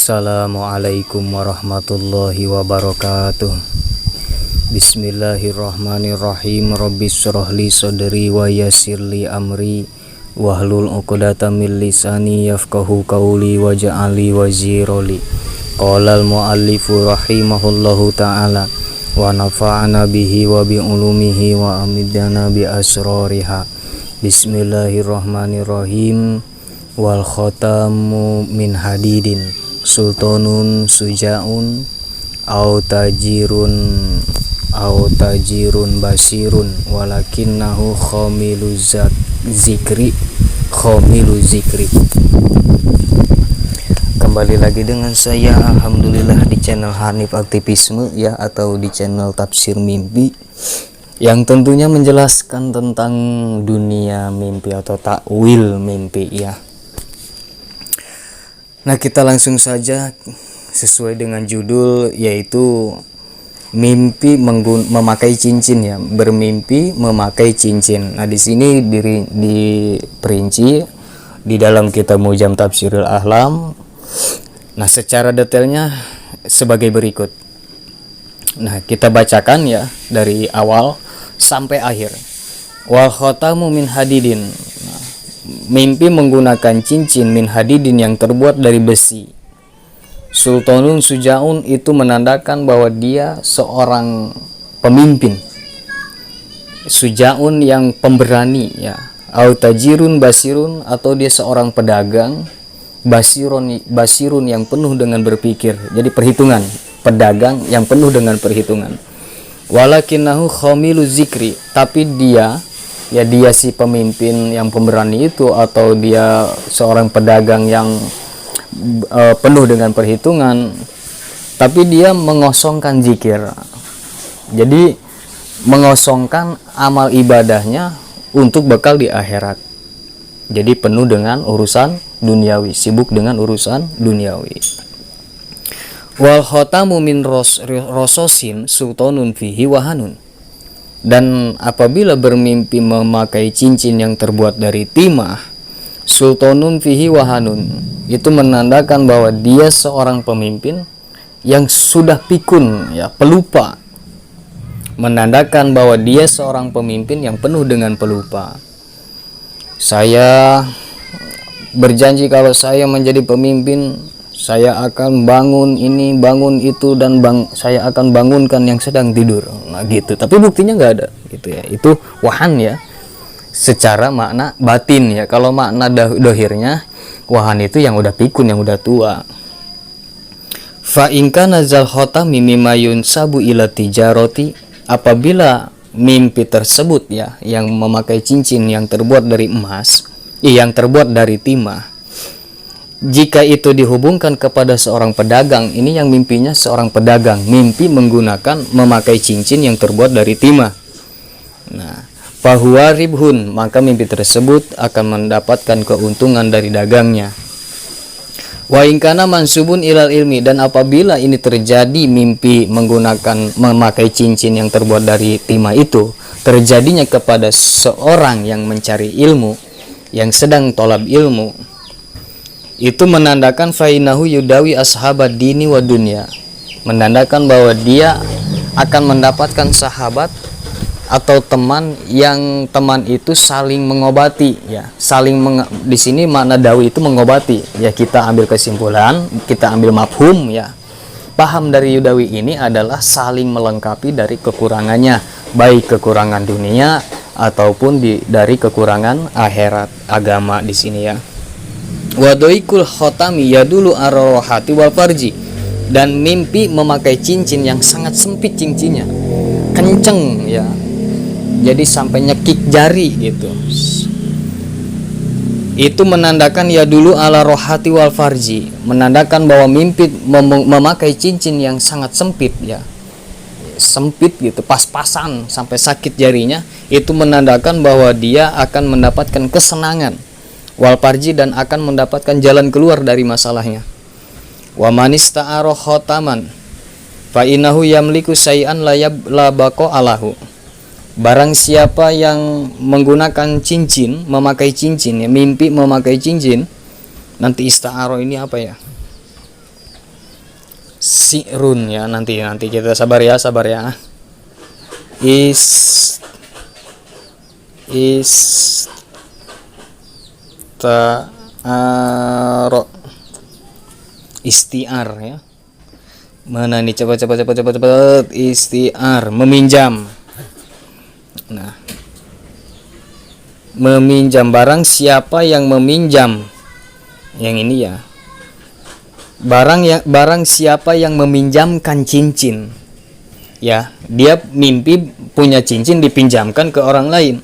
Assalamualaikum warahmatullahi wabarakatuh. Bismillahirrahmanirrahim. Rabbis shrahli sadri wa yassirli amri wahlul 'uqdatam min lisani yafqahu qawli waj'alni wazirali. Qala al-muallifu rahimahullahu ta'ala wa nafa'ana bihi wa bi ulumihi wa amidana bi asrariha. Bismillahirrahmanirrahim. Wal khatamu min hadidin sultanun sujaun au tajirun basirun walakinnahu khamilu zikri. Kembali lagi dengan saya, alhamdulillah, di channel Hanif Aktivisme ya, atau di channel Tafsir Mimpi, yang tentunya menjelaskan tentang dunia mimpi atau takwil mimpi ya. Nah, kita langsung saja sesuai dengan judul, yaitu mimpi memakai cincin ya, bermimpi memakai cincin. Nah, di sini diperinci di dalam kitab Mu'jam Tafsirul Ahlam. Nah, secara detailnya sebagai berikut. Nah, kita bacakan ya dari awal sampai akhir. Wal khatamu min hadidin. Mimpi menggunakan cincin min hadidin yang terbuat dari besi. Sultanun sujaun itu menandakan bahwa dia seorang pemimpin. Sujaun yang pemberani ya. Au tajirun basirun, atau dia seorang pedagang. Basirun yang penuh dengan berpikir. Jadi perhitungan, pedagang yang penuh dengan perhitungan. Walakinnahu khamilu zikri, tapi dia si pemimpin yang pemberani itu, atau dia seorang pedagang yang penuh dengan perhitungan, tapi dia mengosongkan zikir. Jadi mengosongkan amal ibadahnya untuk bekal di akhirat. Jadi penuh dengan urusan duniawi, sibuk dengan urusan duniawi. Wal khatamu min rososin sultanun fihi wahanun. Dan apabila bermimpi memakai cincin yang terbuat dari timah, sultanun fihi wahanun, itu menandakan bahwa dia seorang pemimpin yang sudah pikun ya, pelupa. Menandakan bahwa dia seorang pemimpin yang penuh dengan pelupa. Saya berjanji kalau saya menjadi pemimpin, saya akan bangun ini, bangun itu, dan saya akan bangunkan yang sedang tidur. Nah gitu, tapi buktinya nggak ada gitu ya. Itu wahan ya, secara makna batin ya. Kalau makna dohirnya, wahan itu yang udah pikun, yang udah tua. Fa in kana zal khatami mimma yunsabu ila tijarati, apabila mimpi tersebut ya, yang memakai cincin yang terbuat dari emas, yang terbuat dari timah, jika itu dihubungkan kepada seorang pedagang, ini yang mimpinya seorang pedagang, mimpi menggunakan memakai cincin yang terbuat dari timah. Nah, fahuwa ribhun, maka mimpi tersebut akan mendapatkan keuntungan dari dagangnya. Wa in kana mansubun ilal ilmi, dan apabila ini terjadi, mimpi menggunakan memakai cincin yang terbuat dari timah itu terjadinya kepada seorang yang mencari ilmu, yang sedang tolab ilmu, itu menandakan fainahu yudawi ashabad dini wa dunya, menandakan bahwa dia akan mendapatkan sahabat atau teman, yang teman itu saling mengobati ya, di sini makna dawi itu mengobati ya. Kita ambil kesimpulan, kita ambil mafhum ya, paham dari yudawi ini adalah saling melengkapi dari kekurangannya, baik kekurangan dunia ataupun dari kekurangan akhirat, agama di sini ya. Wadoikul khotami yadulu arrohati wal farji, dan mimpi memakai cincin yang sangat sempit cincinnya, kenceng ya, jadi sampai nyekik jari gitu. Itu menandakan yadulu ala rohati wal farji, menandakan bahwa mimpi memakai cincin yang sangat sempit ya, sempit gitu, pas-pasan sampai sakit jarinya, itu menandakan bahwa dia akan mendapatkan kesenangan wal farji, dan akan mendapatkan jalan keluar dari masalahnya. Wa manista'ara khotaman fa innahu yamliku syai'an la baqa alahu. Barang siapa yang menggunakan cincin, memakai cincin ya, mimpi memakai cincin, nanti ista'ara ini apa ya? Si'run ya, nanti kita sabar ya. Is istaro, istiar ya. Mana nih, cepat, istiar, meminjam. Nah, meminjam, barang siapa yang meminjam, yang ini ya, barang siapa yang meminjamkan cincin ya, dia mimpi punya cincin dipinjamkan ke orang lain.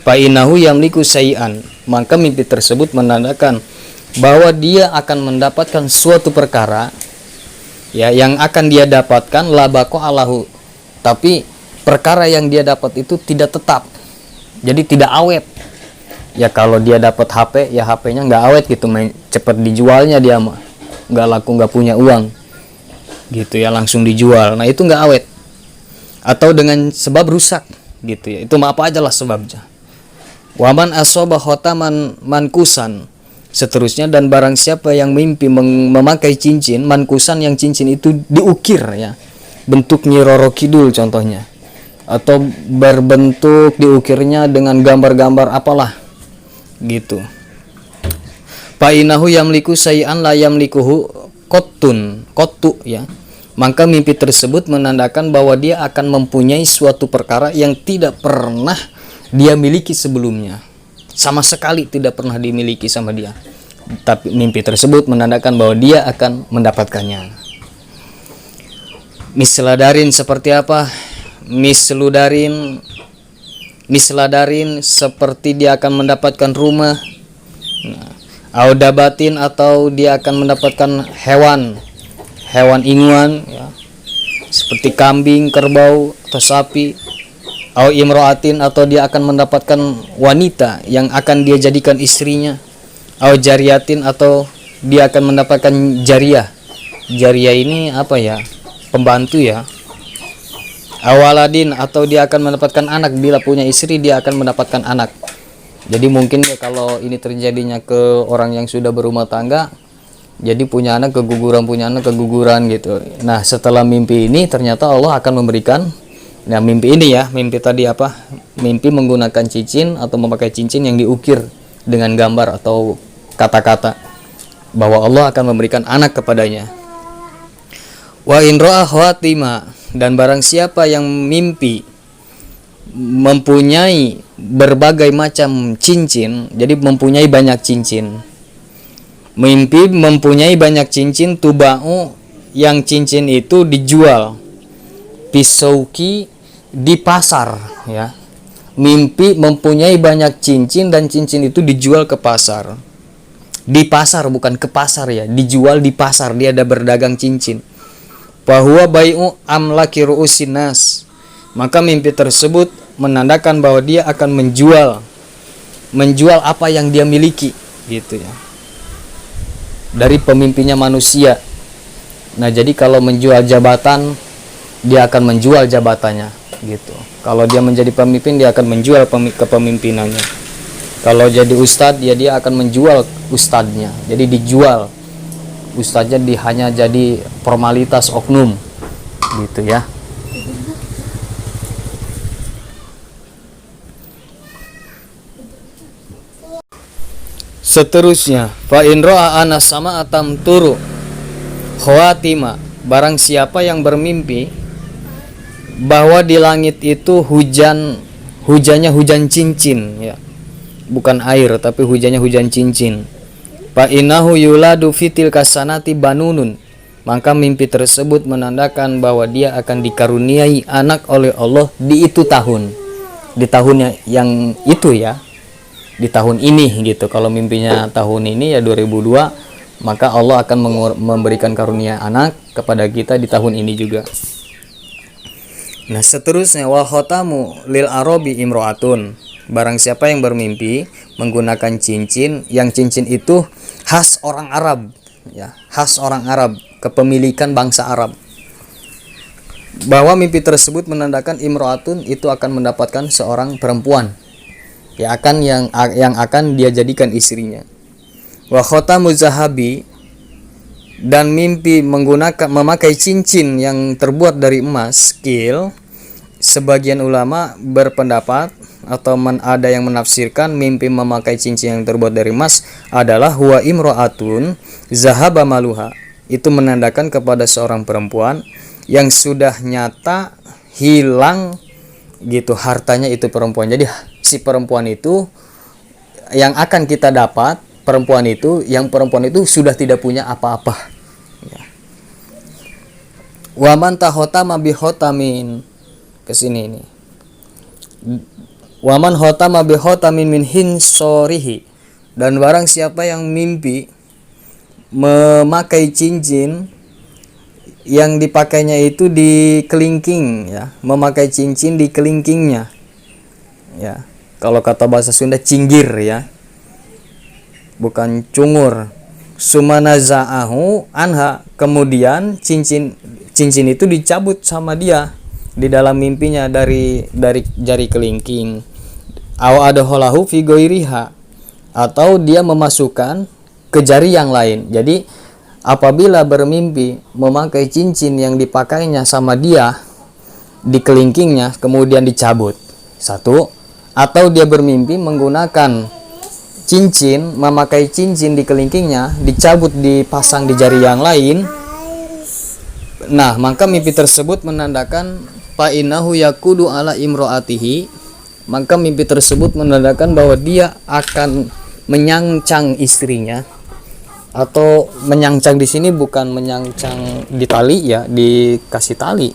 Fa innahu yamliku syai'an, maka mimpi tersebut menandakan bahwa dia akan mendapatkan suatu perkara ya, yang akan dia dapatkan labako alahu, tapi perkara yang dia dapat itu tidak tetap, jadi tidak awet ya. Kalau dia dapat HP ya, HP-nya nggak awet gitu, cepat dijualnya, dia mah nggak laku, nggak punya uang gitu ya, langsung dijual. Nah itu nggak awet, atau dengan sebab rusak gitu ya, itu mah apa aja lah sebabnya. Waman asoba khotaman mankusan, seterusnya, dan barang siapa yang mimpi memakai cincin mankusan, yang cincin itu diukir ya, bentuk Nyi Roro Kidul contohnya, atau berbentuk diukirnya dengan gambar-gambar apalah gitu. Fa innahu yamliku syai'an la yamlikuhu qottu ya, maka mimpi tersebut menandakan bahwa dia akan mempunyai suatu perkara yang tidak pernah dia miliki sebelumnya, sama sekali tidak pernah dimiliki sama dia. Tapi mimpi tersebut menandakan bahwa dia akan mendapatkannya. Misladarin seperti apa? Misladarin seperti dia akan mendapatkan rumah. Audabatin, atau dia akan mendapatkan hewan inguan ya, seperti kambing, kerbau, atau sapi. Au imroatin, atau dia akan mendapatkan wanita yang akan dia jadikan istrinya. Au jariyatin, atau dia akan mendapatkan jariyah. Jariyah ini apa ya? Pembantu ya. Awaladin, atau dia akan mendapatkan anak, bila punya istri dia akan mendapatkan anak. Jadi mungkin ya, kalau ini terjadinya ke orang yang sudah berumah tangga, jadi punya anak keguguran gitu. Nah setelah mimpi ini ternyata Allah akan memberikan, nah mimpi ini ya, mimpi tadi apa, mimpi menggunakan cincin atau memakai cincin yang diukir dengan gambar atau kata-kata, bahwa Allah akan memberikan anak kepadanya. Wa in ra'a khawatima, dan barang siapa yang mimpi mempunyai berbagai macam cincin, jadi mempunyai banyak cincin, mimpi mempunyai banyak cincin, tuba'u, yang cincin itu dijual, pisauki, di pasar ya. Mimpi mempunyai banyak cincin dan cincin itu dijual ke pasar. Di pasar, bukan ke pasar ya, dijual di pasar, dia ada berdagang cincin. Bahwa bai'u amlaki ru'usin nas, maka mimpi tersebut menandakan bahwa dia akan menjual apa yang dia miliki gitu ya, dari pemimpinya manusia. Nah jadi kalau menjual jabatan, dia akan menjual jabatannya gitu. Kalau dia menjadi pemimpin, dia akan menjual kepemimpinannya. Kalau jadi ustadz ya, dia akan menjual ustadznya, jadi dijual ustadznya, hanya jadi formalitas oknum gitu ya. Seterusnya, fa in ra'a ana sama atam turu khawatima, barang siapa yang bermimpi bahwa di langit itu hujannya hujan cincin ya, bukan air tapi hujannya hujan cincin. Fa innahu yuladu fitil kasanati banunun, maka mimpi tersebut menandakan bahwa dia akan dikaruniai anak oleh Allah di itu tahun, di tahunnya yang itu ya, di tahun ini gitu. Kalau mimpinya tahun ini ya 2002, maka Allah akan memberikan karunia anak kepada kita di tahun ini juga. Nah seterusnya, wa khotamu lil arabi imro'atun, barang siapa yang bermimpi menggunakan cincin, yang cincin itu khas orang Arab ya, khas orang Arab, kepemilikan bangsa Arab, bahwa mimpi tersebut menandakan imro'atun itu akan mendapatkan seorang perempuan ya, akan yang akan dia jadikan istrinya. Wa khotamu zahabi, dan mimpi memakai cincin yang terbuat dari emas, qil, sebagian ulama berpendapat atau ada yang menafsirkan mimpi memakai cincin yang terbuat dari emas adalah huwa imro'atun zahaba maluha. Itu menandakan kepada seorang perempuan yang sudah nyata hilang gitu hartanya itu perempuan. Jadi si perempuan itu yang akan kita dapat, perempuan itu sudah tidak punya apa-apa ya. Waman tahotama bihotamin, kesini ini, waman hotama bihotamin min hinsorihi, dan barang siapa yang mimpi memakai cincin yang dipakainya itu di kelingking ya, memakai cincin di kelingkingnya ya. Kalau kata bahasa Sunda cinggir ya, bukan cungur. Sumanaza'ahu anha, kemudian cincin itu dicabut sama dia di dalam mimpinya dari jari kelingking. Aw adholahu fi ghairiha, atau dia memasukkan ke jari yang lain. Jadi apabila bermimpi memakai cincin yang dipakainya sama dia di kelingkingnya kemudian dicabut, satu, atau dia bermimpi menggunakan cincin, memakai cincin di kelingkingnya dicabut dipasang di jari yang lain, nah maka mimpi tersebut menandakan fa'inahu yakudu ala imro'atihi, maka mimpi tersebut menandakan bahwa dia akan menyancang istrinya. Atau menyancang di sini bukan menyancang di tali ya, dikasih tali,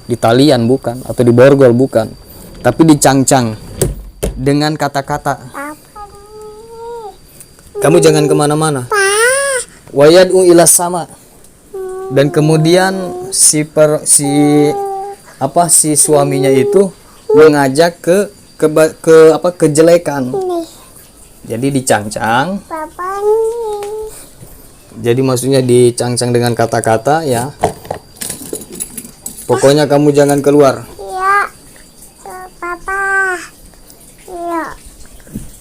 di talian bukan, atau di borgol bukan, tapi dicangcang dengan kata-kata. Kamu jangan kemana-mana. Wayad'u ila sama, dan kemudian si suaminya itu mengajak ke kejelekan. Jadi dicangcang. Jadi maksudnya dicangcang dengan kata-kata ya. Pokoknya kamu jangan keluar. Iya. Papa. Iya.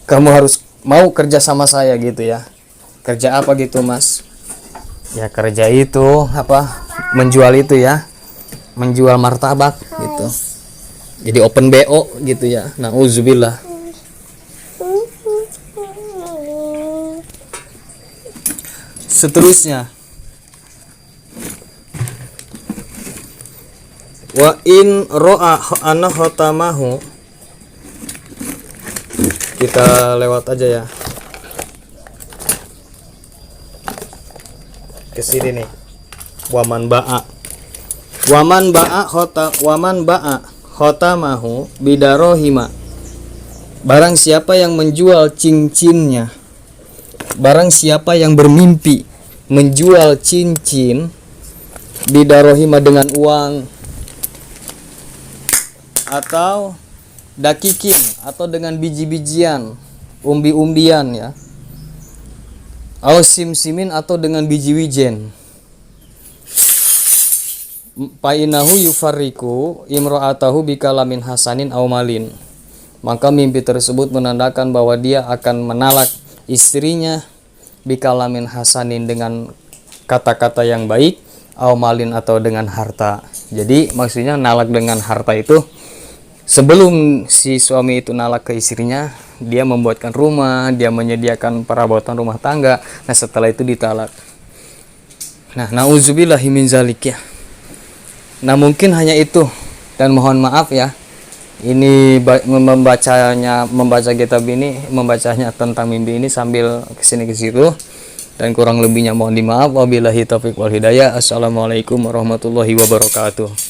Kamu harus mau kerja sama saya gitu ya. Kerja apa gitu, Mas? Ya kerja itu menjual itu ya. Menjual martabak gitu. Jadi open BO gitu ya. Nauzubillah. Seterusnya, wa in ro'a ana khotamahu, kita lewat aja ya ke sini nih. Waman ba'a khotamahu bidarohima, barang siapa yang menjual cincinnya, barang siapa yang bermimpi menjual cincin bidarohima dengan uang, atau dakikin, atau dengan biji-bijian, umbi-umbian ya, atau sim-simin, atau dengan biji wijen, painahu yufarriku imro'atahu bikalamin hasanin aw malin, maka mimpi tersebut menandakan bahwa dia akan menalak istrinya bikalamin hasanin, dengan kata-kata yang baik, aw malin, atau dengan harta. Jadi maksudnya nalak dengan harta itu sebelum si suami itu nalak ke istrinya, dia membuatkan rumah, dia menyediakan perabotan rumah tangga. Nah setelah itu ditalak. Nah nauzubillahi min zalik ya. Nah mungkin hanya itu, dan mohon maaf ya, ini membaca kitab ini, membacanya tentang mimpi ini sambil kesini ke situ, dan kurang lebihnya mohon dimaaf. Wabillahi taufiq wal hidayah. Assalamualaikum warahmatullahi wabarakatuh.